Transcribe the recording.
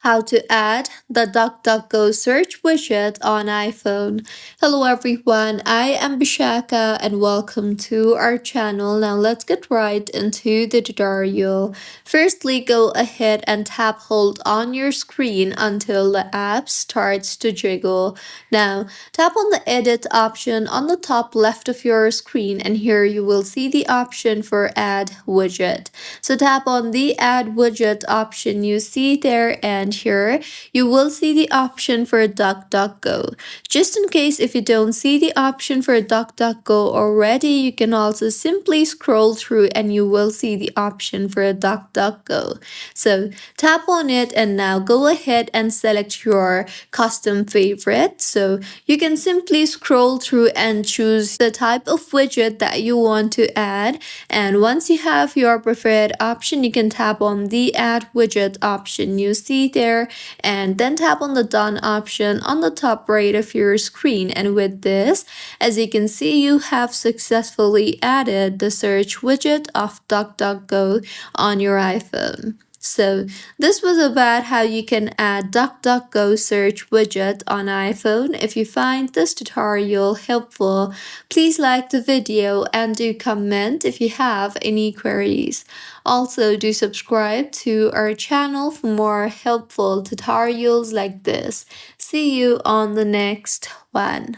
How to add the DuckDuckGo Search Widget on iPhone. Hello everyone, I am Bishaka and welcome to our channel. Now let's get right into the tutorial. Firstly, go ahead and tap hold on your screen until the app starts to jiggle. Now tap on the edit option on the top left of your screen, and here you will see the option for add widget. So tap on the add widget option you see there, and here you will see the option for DuckDuckGo. Just in case if you don't see the option for DuckDuckGo already, you can also simply scroll through and you will see the option for DuckDuckGo. So tap on it and now go ahead and select your custom favorite. So you can simply scroll through and choose the type of widget that you want to add, and once you have your preferred option, you can tap on the add widget option you see there, and then tap on the done option on the top right of your screen. And with this, as you can see, you have successfully added the search widget of DuckDuckGo on your iPhone. So this was about how you can add DuckDuckGo Search Widget on iPhone. If you find this tutorial helpful, please like the video and do comment if you have any queries. Also, do subscribe to our channel for more helpful tutorials like this. See you on the next one.